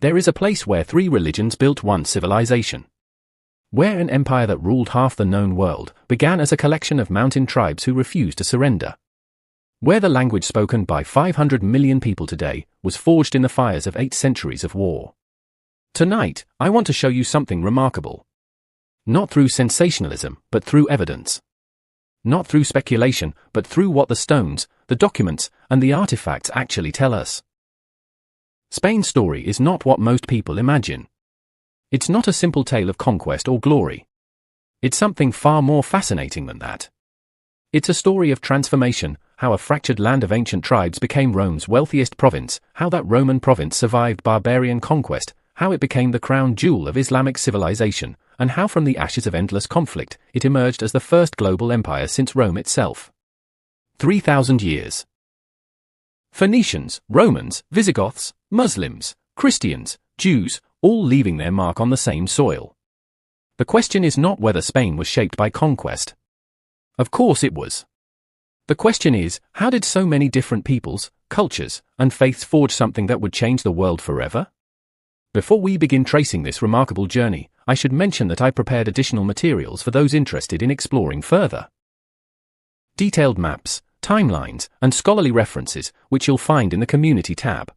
There is a place where three religions built one civilization. Where an empire that ruled half the known world began as a collection of mountain tribes who refused to surrender. Where the language spoken by 500 million people today was forged in the fires of 8 centuries of war. Tonight, I want to show you something remarkable. Not through sensationalism, but through evidence. Not through speculation, but through what the stones, the documents, and the artifacts actually tell us. Spain's story is not what most people imagine. It's not a simple tale of conquest or glory. It's something far more fascinating than that. It's a story of transformation, how a fractured land of ancient tribes became Rome's wealthiest province, how that Roman province survived barbarian conquest, how it became the crown jewel of Islamic civilization, and how from the ashes of endless conflict, it emerged as the first global empire since Rome itself. 3,000 years. Phoenicians, Romans, Visigoths, Muslims, Christians, Jews, all leaving their mark on the same soil. The question is not whether Spain was shaped by conquest. Of course it was. The question is, how did so many different peoples, cultures, and faiths forge something that would change the world forever? Before we begin tracing this remarkable journey, I should mention that I prepared additional materials for those interested in exploring further. Detailed maps, timelines, and scholarly references, which you'll find in the Community tab.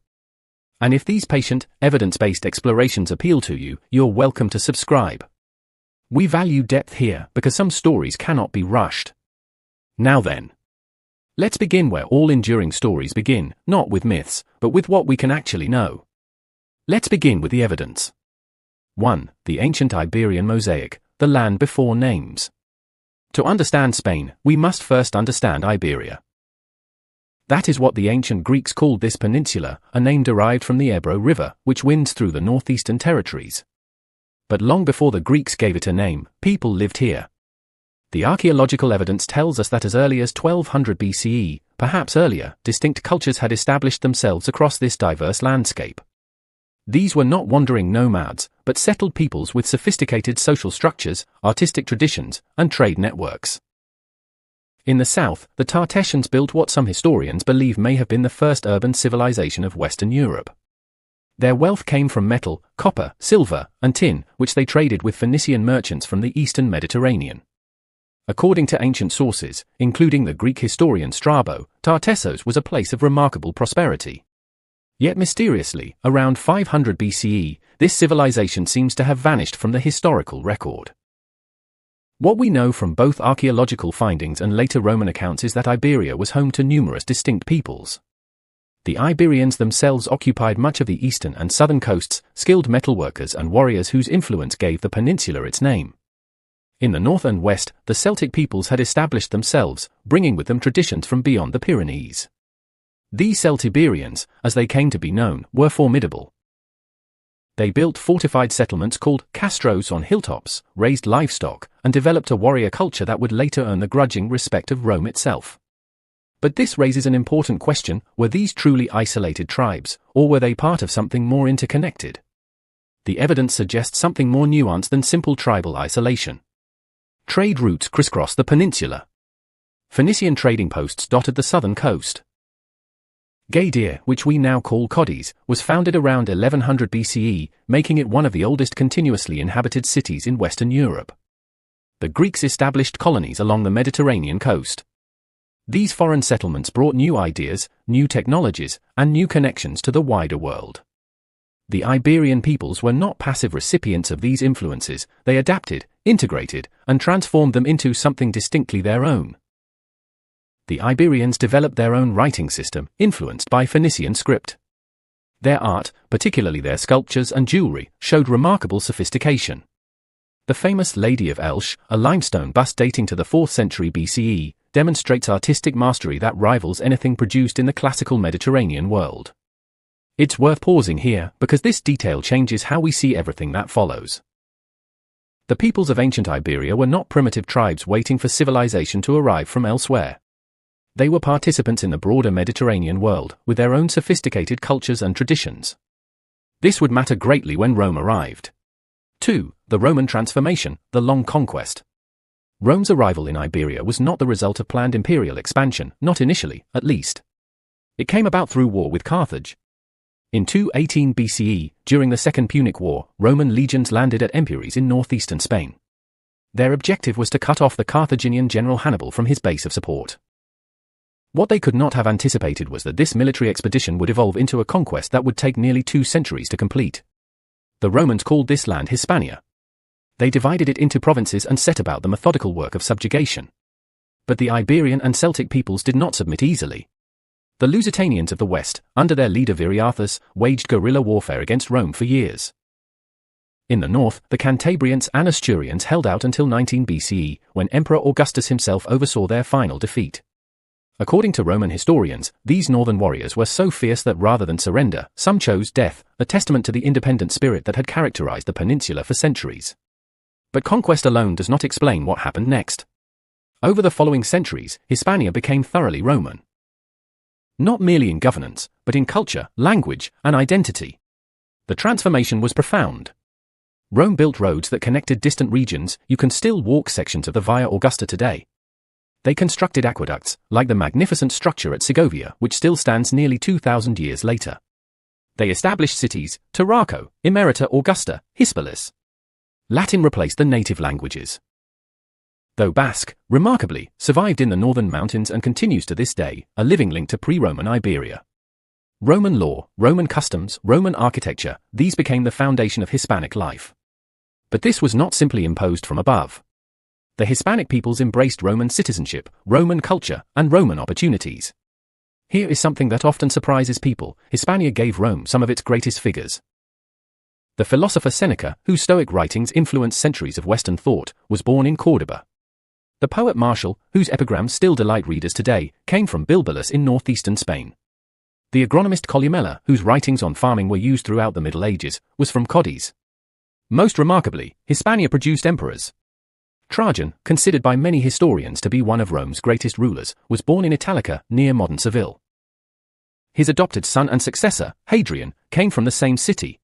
And if these patient, evidence-based explorations appeal to you, you're welcome to subscribe. We value depth here because some stories cannot be rushed. Now then, let's begin where all enduring stories begin, not with myths, but with what we can actually know. Let's begin with the evidence. 1. The ancient Iberian mosaic, the land before names. To understand Spain, we must first understand Iberia. That is what the ancient Greeks called this peninsula, a name derived from the Ebro River, which winds through the northeastern territories. But long before the Greeks gave it a name, people lived here. The archaeological evidence tells us that as early as 1200 BCE, perhaps earlier, distinct cultures had established themselves across this diverse landscape. These were not wandering nomads, but settled peoples with sophisticated social structures, artistic traditions, and trade networks. In the south, the Tartessians built what some historians believe may have been the first urban civilization of Western Europe. Their wealth came from metal, copper, silver, and tin, which they traded with Phoenician merchants from the eastern Mediterranean. According to ancient sources, including the Greek historian Strabo, Tartessos was a place of remarkable prosperity. Yet mysteriously, around 500 BCE, this civilization seems to have vanished from the historical record. What we know from both archaeological findings and later Roman accounts is that Iberia was home to numerous distinct peoples. The Iberians themselves occupied much of the eastern and southern coasts, skilled metalworkers and warriors whose influence gave the peninsula its name. In the north and west, the Celtic peoples had established themselves, bringing with them traditions from beyond the Pyrenees. These Celtiberians, as they came to be known, were formidable. They built fortified settlements called castros on hilltops, raised livestock, and developed a warrior culture that would later earn the grudging respect of Rome itself. But this raises an important question: were these truly isolated tribes, or were they part of something more interconnected? The evidence suggests something more nuanced than simple tribal isolation. Trade routes crisscross the peninsula. Phoenician trading posts dotted the southern coast. Gadir, which we now call Cadiz, was founded around 1100 BCE, making it one of the oldest continuously inhabited cities in Western Europe. The Greeks established colonies along the Mediterranean coast. These foreign settlements brought new ideas, new technologies, and new connections to the wider world. The Iberian peoples were not passive recipients of these influences; they adapted, integrated, and transformed them into something distinctly their own. The Iberians developed their own writing system, influenced by Phoenician script. Their art, particularly their sculptures and jewelry, showed remarkable sophistication. The famous Lady of Elche, a limestone bust dating to the 4th century BCE, demonstrates artistic mastery that rivals anything produced in the classical Mediterranean world. It's worth pausing here, because this detail changes how we see everything that follows. The peoples of ancient Iberia were not primitive tribes waiting for civilization to arrive from elsewhere. They were participants in the broader Mediterranean world, with their own sophisticated cultures and traditions. This would matter greatly when Rome arrived. 2. The Roman transformation, the long conquest. Rome's arrival in Iberia was not the result of planned imperial expansion, not initially, at least. It came about through war with Carthage. In 218 BCE, during the Second Punic War, Roman legions landed at Empúries in northeastern Spain. Their objective was to cut off the Carthaginian general Hannibal from his base of support. What they could not have anticipated was that this military expedition would evolve into a conquest that would take nearly 2 centuries to complete. The Romans called this land Hispania. They divided it into provinces and set about the methodical work of subjugation. But the Iberian and Celtic peoples did not submit easily. The Lusitanians of the west, under their leader Viriathus, waged guerrilla warfare against Rome for years. In the north, the Cantabrians and Asturians held out until 19 BCE, when Emperor Augustus himself oversaw their final defeat. According to Roman historians, these northern warriors were so fierce that rather than surrender, some chose death, a testament to the independent spirit that had characterized the peninsula for centuries. But conquest alone does not explain what happened next. Over the following centuries, Hispania became thoroughly Roman. Not merely in governance, but in culture, language, and identity. The transformation was profound. Rome built roads that connected distant regions. You can still walk sections of the Via Augusta today. They constructed aqueducts, like the magnificent structure at Segovia, which still stands nearly 2,000 years later. They established cities, Tarraco, Emerita Augusta, Hispalis. Latin replaced the native languages. Though Basque, remarkably, survived in the northern mountains and continues to this day, a living link to pre-Roman Iberia. Roman law, Roman customs, Roman architecture, these became the foundation of Hispanic life. But this was not simply imposed from above. The Hispanic peoples embraced Roman citizenship, Roman culture, and Roman opportunities. Here is something that often surprises people: Hispania gave Rome some of its greatest figures. The philosopher Seneca, whose Stoic writings influenced centuries of Western thought, was born in Córdoba. The poet Martial, whose epigrams still delight readers today, came from Bilbalis in northeastern Spain. The agronomist Columella, whose writings on farming were used throughout the Middle Ages, was from Cadiz. Most remarkably, Hispania produced emperors. Trajan, considered by many historians to be one of Rome's greatest rulers, was born in Italica, near modern Seville. His adopted son and successor, Hadrian, came from the same city.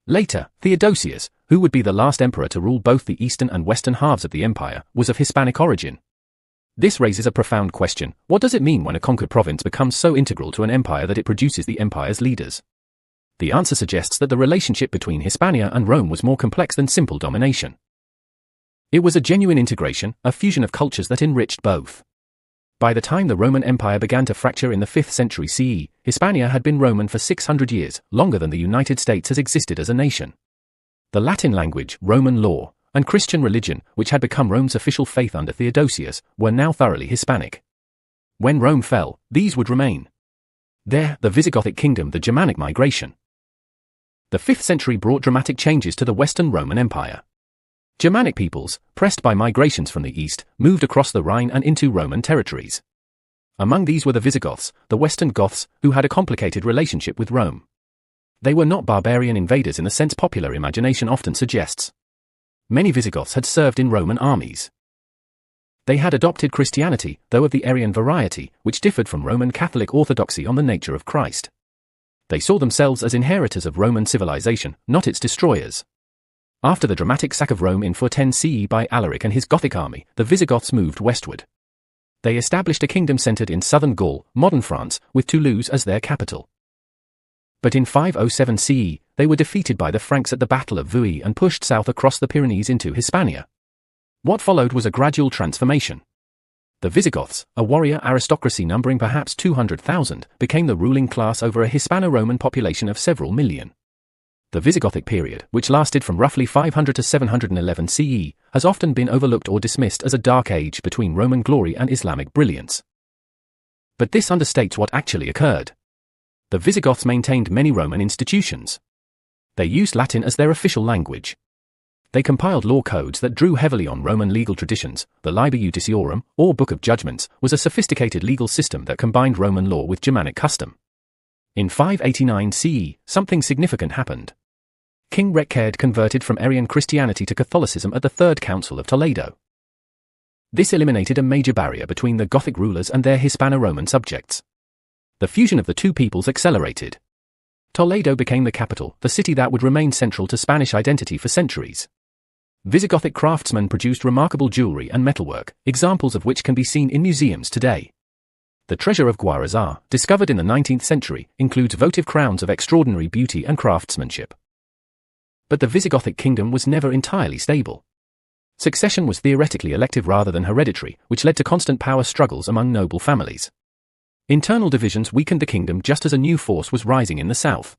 Later, Theodosius, who would be the last emperor to rule both the eastern and western halves of the empire, was of Hispanic origin. This raises a profound question: what does it mean when a conquered province becomes so integral to an empire that it produces the empire's leaders? The answer suggests that the relationship between Hispania and Rome was more complex than simple domination. It was a genuine integration, a fusion of cultures that enriched both. By the time the Roman Empire began to fracture in the 5th century CE, Hispania had been Roman for 600 years, longer than the United States has existed as a nation. The Latin language, Roman law, and Christian religion, which had become Rome's official faith under Theodosius, were now thoroughly Hispanic. When Rome fell, these would remain. There, the Visigothic kingdom, the Germanic migration. The 5th century brought dramatic changes to the Western Roman Empire. Germanic peoples, pressed by migrations from the east, moved across the Rhine and into Roman territories. Among these were the Visigoths, the Western Goths, who had a complicated relationship with Rome. They were not barbarian invaders in the sense popular imagination often suggests. Many Visigoths had served in Roman armies. They had adopted Christianity, though of the Arian variety, which differed from Roman Catholic orthodoxy on the nature of Christ. They saw themselves as inheritors of Roman civilization, not its destroyers. After the dramatic sack of Rome in 410 CE by Alaric and his Gothic army, the Visigoths moved westward. They established a kingdom centered in southern Gaul, modern France, with Toulouse as their capital. But in 507 CE, they were defeated by the Franks at the Battle of Vouille and pushed south across the Pyrenees into Hispania. What followed was a gradual transformation. The Visigoths, a warrior aristocracy numbering perhaps 200,000, became the ruling class over a Hispano-Roman population of several million. The Visigothic period, which lasted from roughly 500 to 711 CE, has often been overlooked or dismissed as a dark age between Roman glory and Islamic brilliance. But this understates what actually occurred. The Visigoths maintained many Roman institutions. They used Latin as their official language. They compiled law codes that drew heavily on Roman legal traditions. The Liber Judiciorum, or Book of Judgments, was a sophisticated legal system that combined Roman law with Germanic custom. In 589 CE, something significant happened. King Reconquered converted from Arian Christianity to Catholicism at the Third Council of Toledo. This eliminated a major barrier between the Gothic rulers and their Hispano-Roman subjects. The fusion of the two peoples accelerated. Toledo became the capital, the city that would remain central to Spanish identity for centuries. Visigothic craftsmen produced remarkable jewelry and metalwork, examples of which can be seen in museums today. The treasure of Guarazar, discovered in the 19th century, includes votive crowns of extraordinary beauty and craftsmanship. But the Visigothic kingdom was never entirely stable. Succession was theoretically elective rather than hereditary, which led to constant power struggles among noble families. Internal divisions weakened the kingdom just as a new force was rising in the south.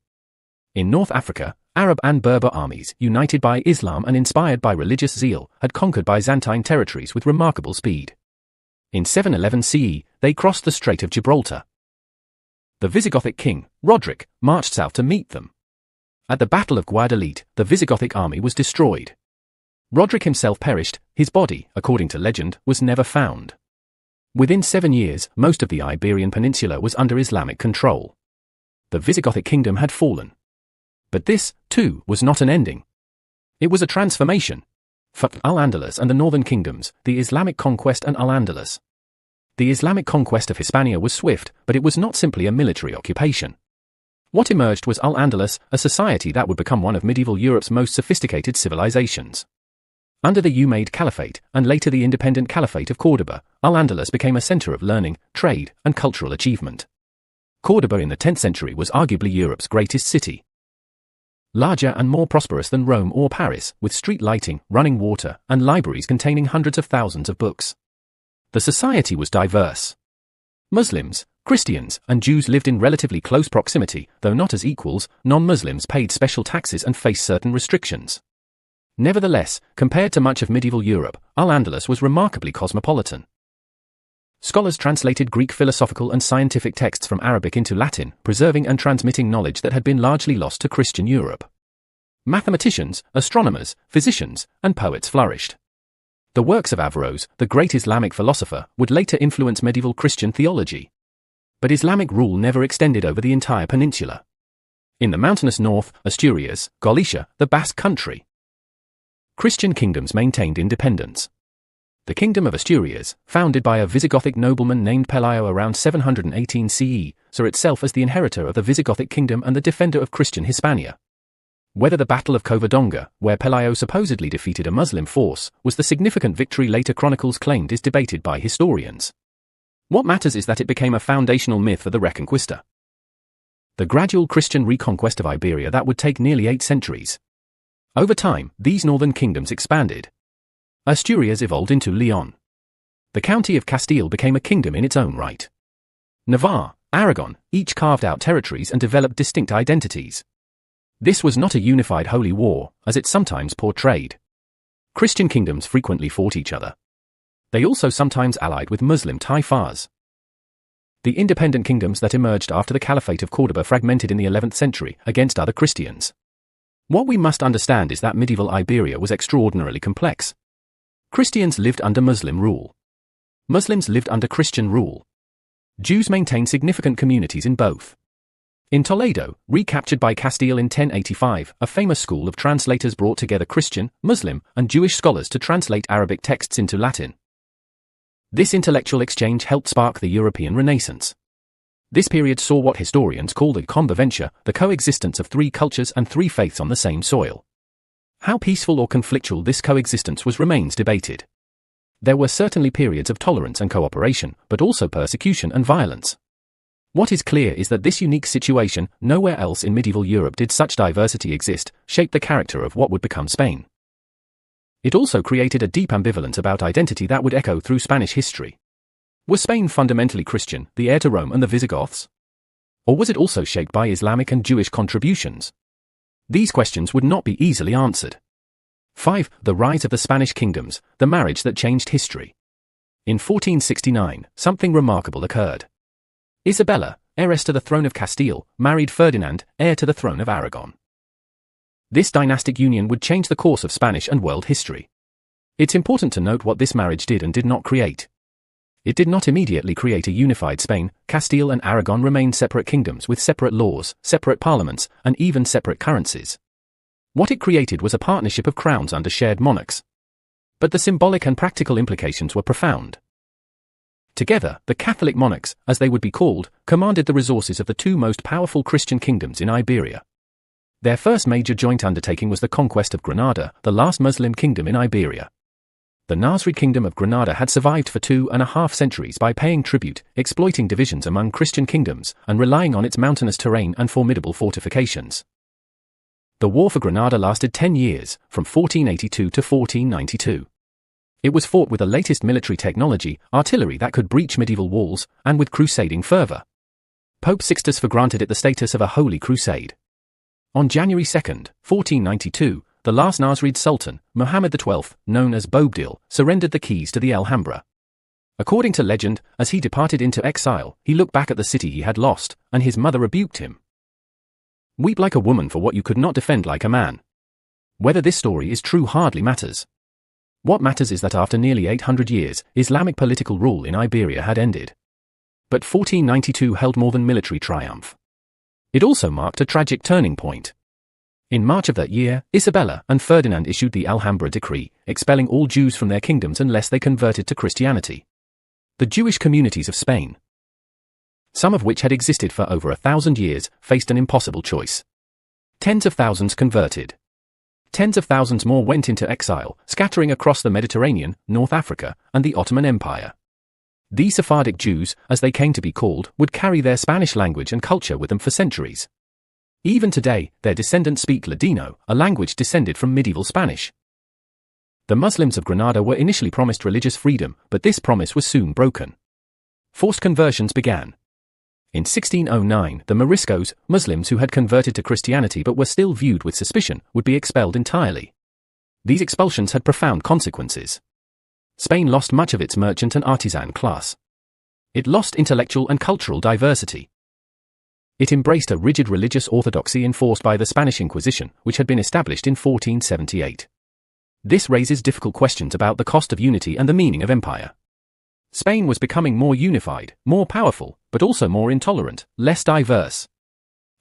In North Africa, Arab and Berber armies, united by Islam and inspired by religious zeal, had conquered Byzantine territories with remarkable speed. In 711 CE, they crossed the Strait of Gibraltar. The Visigothic king, Roderick, marched south to meet them. At the Battle of Guadalete, the Visigothic army was destroyed. Roderick himself perished, his body, according to legend, was never found. Within 7 years, most of the Iberian Peninsula was under Islamic control. The Visigothic kingdom had fallen. But this, too, was not an ending. It was a transformation. Fatih al-Andalus and the northern kingdoms, the Islamic conquest and al-Andalus. The Islamic conquest of Hispania was swift, but it was not simply a military occupation. What emerged was al-Andalus, a society that would become one of medieval Europe's most sophisticated civilizations. Under the Umayyad Caliphate, and later the independent Caliphate of Córdoba, al-Andalus became a center of learning, trade, and cultural achievement. Córdoba in the 10th century was arguably Europe's greatest city. Larger and more prosperous than Rome or Paris, with street lighting, running water, and libraries containing hundreds of thousands of books. The society was diverse. Muslims, Christians, and Jews lived in relatively close proximity, though not as equals. Non-Muslims paid special taxes and faced certain restrictions. Nevertheless, compared to much of medieval Europe, al-Andalus was remarkably cosmopolitan. Scholars translated Greek philosophical and scientific texts from Arabic into Latin, preserving and transmitting knowledge that had been largely lost to Christian Europe. Mathematicians, astronomers, physicians, and poets flourished. The works of Averroes, the great Islamic philosopher, would later influence medieval Christian theology. But Islamic rule never extended over the entire peninsula. In the mountainous north, Asturias, Galicia, the Basque country, Christian kingdoms maintained independence. The Kingdom of Asturias, founded by a Visigothic nobleman named Pelayo around 718 CE, saw itself as the inheritor of the Visigothic kingdom and the defender of Christian Hispania. Whether the Battle of Covadonga, where Pelayo supposedly defeated a Muslim force, was the significant victory later chronicles claimed is debated by historians. What matters is that it became a foundational myth for the Reconquista. The gradual Christian reconquest of Iberia that would take nearly 8 centuries. Over time, these northern kingdoms expanded. Asturias evolved into Leon. The county of Castile became a kingdom in its own right. Navarre, Aragon, each carved out territories and developed distinct identities. This was not a unified holy war, as it's sometimes portrayed. Christian kingdoms frequently fought each other. They also sometimes allied with Muslim taifas. The independent kingdoms that emerged after the Caliphate of Córdoba fragmented in the 11th century against other Christians. What we must understand is that medieval Iberia was extraordinarily complex. Christians lived under Muslim rule. Muslims lived under Christian rule. Jews maintained significant communities in both. In Toledo, recaptured by Castile in 1085, a famous school of translators brought together Christian, Muslim, and Jewish scholars to translate Arabic texts into Latin. This intellectual exchange helped spark the European Renaissance. This period saw what historians call the convivencia, the coexistence of 3 cultures and 3 faiths on the same soil. How peaceful or conflictual this coexistence was remains debated. There were certainly periods of tolerance and cooperation, but also persecution and violence. What is clear is that this unique situation, nowhere else in medieval Europe did such diversity exist, shaped the character of what would become Spain. It also created a deep ambivalence about identity that would echo through Spanish history. Was Spain fundamentally Christian, the heir to Rome and the Visigoths? Or was it also shaped by Islamic and Jewish contributions? These questions would not be easily answered. 5. The rise of the Spanish kingdoms, the marriage that changed history. In 1469, something remarkable occurred. Isabella, heiress to the throne of Castile, married Ferdinand, heir to the throne of Aragon. This dynastic union would change the course of Spanish and world history. It's important to note what this marriage did and did not create. It did not immediately create a unified Spain. Castile and Aragon remained separate kingdoms with separate laws, separate parliaments, and even separate currencies. What it created was a partnership of crowns under shared monarchs. But the symbolic and practical implications were profound. Together, the Catholic monarchs, as they would be called, commanded the resources of the 2 most powerful Christian kingdoms in Iberia. Their first major joint undertaking was the conquest of Granada, the last Muslim kingdom in Iberia. The Nasrid Kingdom of Granada had survived for 2.5 centuries by paying tribute, exploiting divisions among Christian kingdoms, and relying on its mountainous terrain and formidable fortifications. The War for Granada lasted 10 years, from 1482 to 1492. It was fought with the latest military technology, artillery that could breach medieval walls, and with crusading fervor. Pope Sixtus IV granted it the status of a holy crusade. On January 2, 1492, the last Nasrid Sultan, Muhammad XII, known as Boabdil, surrendered the keys to the Alhambra. According to legend, as he departed into exile, he looked back at the city he had lost, and his mother rebuked him. Weep like a woman for what you could not defend like a man. Whether this story is true hardly matters. What matters is that after nearly 800 years, Islamic political rule in Iberia had ended. But 1492 held more than military triumph. It also marked a tragic turning point. In March of that year, Isabella and Ferdinand issued the Alhambra Decree, expelling all Jews from their kingdoms unless they converted to Christianity. The Jewish communities of Spain, some of which had existed for over 1,000 years, faced an impossible choice. Tens of thousands converted. Tens of thousands more went into exile, scattering across the Mediterranean, North Africa, and the Ottoman Empire. These Sephardic Jews, as they came to be called, would carry their Spanish language and culture with them for centuries. Even today, their descendants speak Ladino, a language descended from medieval Spanish. The Muslims of Granada were initially promised religious freedom, but this promise was soon broken. Forced conversions began. In 1609, the Moriscos, Muslims who had converted to Christianity but were still viewed with suspicion, would be expelled entirely. These expulsions had profound consequences. Spain lost much of its merchant and artisan class. It lost intellectual and cultural diversity. It embraced a rigid religious orthodoxy enforced by the Spanish Inquisition, which had been established in 1478. This raises difficult questions about the cost of unity and the meaning of empire. Spain was becoming more unified, more powerful, but also more intolerant, less diverse.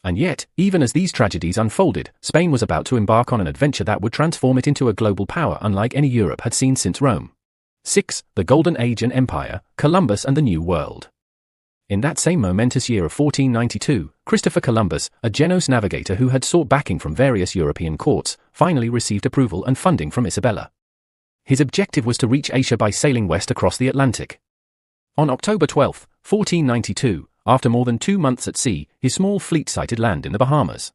And yet, even as these tragedies unfolded, Spain was about to embark on an adventure that would transform it into a global power unlike any Europe had seen since Rome. 6. The Golden Age and Empire, Columbus and the New World. In that same momentous year of 1492, Christopher Columbus, a Genoese navigator who had sought backing from various European courts, finally received approval and funding from Isabella. His objective was to reach Asia by sailing west across the Atlantic. On October 12, 1492, after more than 2 months at sea, his small fleet sighted land in the Bahamas.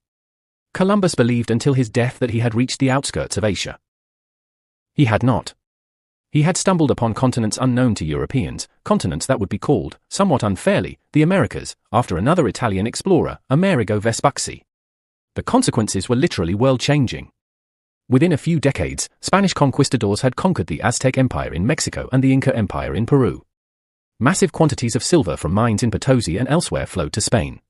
Columbus believed until his death that he had reached the outskirts of Asia. He had not. He had stumbled upon continents unknown to Europeans, continents that would be called, somewhat unfairly, the Americas, after another Italian explorer, Amerigo Vespucci. The consequences were literally world-changing. Within a few decades, Spanish conquistadors had conquered the Aztec Empire in Mexico and the Inca Empire in Peru. Massive quantities of silver from mines in Potosi and elsewhere flowed to Spain.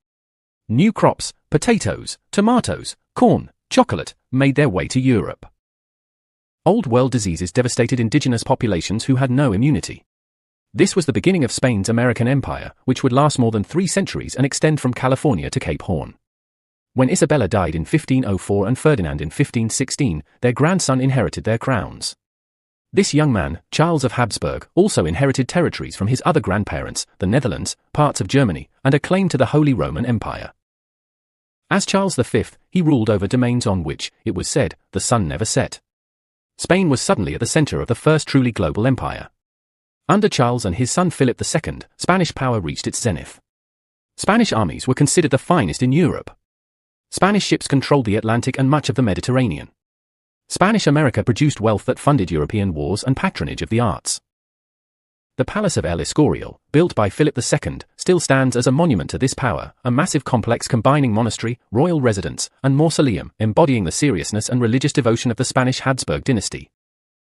New crops, potatoes, tomatoes, corn, chocolate, made their way to Europe. Old world diseases devastated indigenous populations who had no immunity. This was the beginning of Spain's American Empire, which would last more than 3 centuries and extend from California to Cape Horn. When Isabella died in 1504 and Ferdinand in 1516, their grandson inherited their crowns. This young man, Charles of Habsburg, also inherited territories from his other grandparents, the Netherlands, parts of Germany, and a claim to the Holy Roman Empire. As Charles V, he ruled over domains on which, it was said, the sun never set. Spain was suddenly at the center of the first truly global empire. Under Charles and his son Philip II, Spanish power reached its zenith. Spanish armies were considered the finest in Europe. Spanish ships controlled the Atlantic and much of the Mediterranean. Spanish America produced wealth that funded European wars and patronage of the arts. The Palace of El Escorial, built by Philip II, still stands as a monument to this power, a massive complex combining monastery, royal residence, and mausoleum, embodying the seriousness and religious devotion of the Spanish Habsburg dynasty.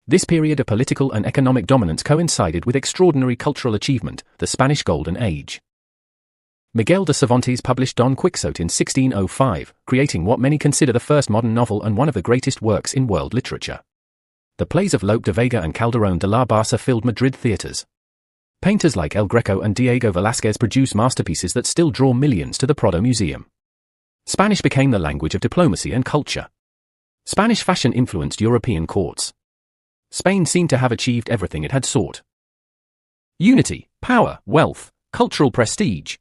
This period of political and economic dominance coincided with extraordinary cultural achievement, the Spanish Golden Age. Miguel de Cervantes published Don Quixote in 1605, creating what many consider the first modern novel and one of the greatest works in world literature. The plays of Lope de Vega and Calderón de la Barca filled Madrid theaters. Painters like El Greco and Diego Velázquez produce masterpieces that still draw millions to the Prado Museum. Spanish became the language of diplomacy and culture. Spanish fashion influenced European courts. Spain seemed to have achieved everything it had sought. Unity, power, wealth, cultural prestige.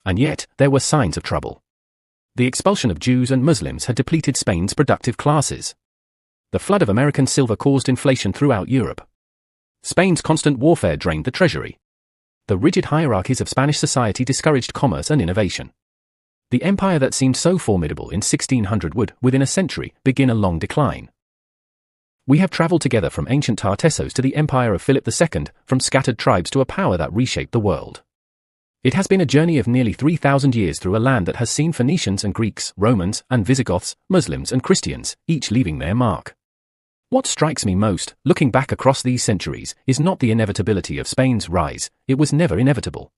And yet, there were signs of trouble. The expulsion of Jews and Muslims had depleted Spain's productive classes. The flood of American silver caused inflation throughout Europe. Spain's constant warfare drained the treasury. The rigid hierarchies of Spanish society discouraged commerce and innovation. The empire that seemed so formidable in 1600 would, within a century, begin a long decline. We have traveled together from ancient Tartessos to the empire of Philip II, from scattered tribes to a power that reshaped the world. It has been a journey of nearly 3,000 years through a land that has seen Phoenicians and Greeks, Romans and Visigoths, Muslims and Christians, each leaving their mark. What strikes me most, looking back across these centuries, is not the inevitability of Spain's rise. It was never inevitable.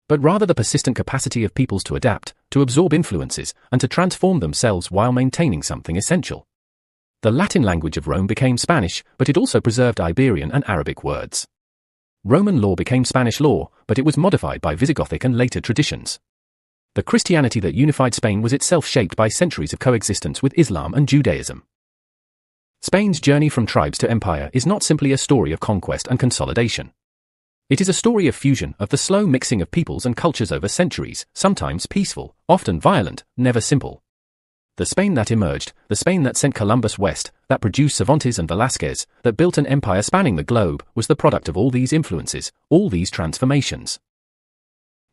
But rather the persistent capacity of peoples to adapt, to absorb influences, and to transform themselves while maintaining something essential. The Latin language of Rome became Spanish, but it also preserved Iberian and Arabic words. Roman law became Spanish law, but it was modified by Visigothic and later traditions. The Christianity that unified Spain was itself shaped by centuries of coexistence with Islam and Judaism. Spain's journey from tribes to empire is not simply a story of conquest and consolidation. It is a story of fusion, of the slow mixing of peoples and cultures over centuries, sometimes peaceful, often violent, never simple. The Spain that emerged, the Spain that sent Columbus west, that produced Cervantes and Velázquez, that built an empire spanning the globe, was the product of all these influences, all these transformations.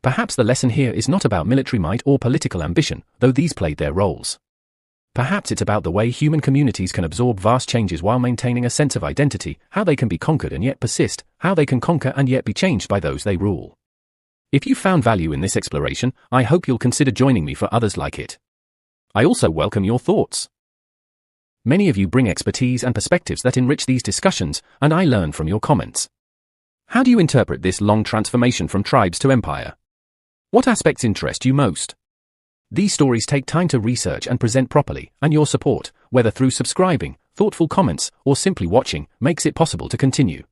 Perhaps the lesson here is not about military might or political ambition, though these played their roles. Perhaps it's about the way human communities can absorb vast changes while maintaining a sense of identity, how they can be conquered and yet persist, how they can conquer and yet be changed by those they rule. If you found value in this exploration, I hope you'll consider joining me for others like it. I also welcome your thoughts. Many of you bring expertise and perspectives that enrich these discussions, and I learn from your comments. How do you interpret this long transformation from tribes to empire? What aspects interest you most? These stories take time to research and present properly, and your support, whether through subscribing, thoughtful comments, or simply watching, makes it possible to continue.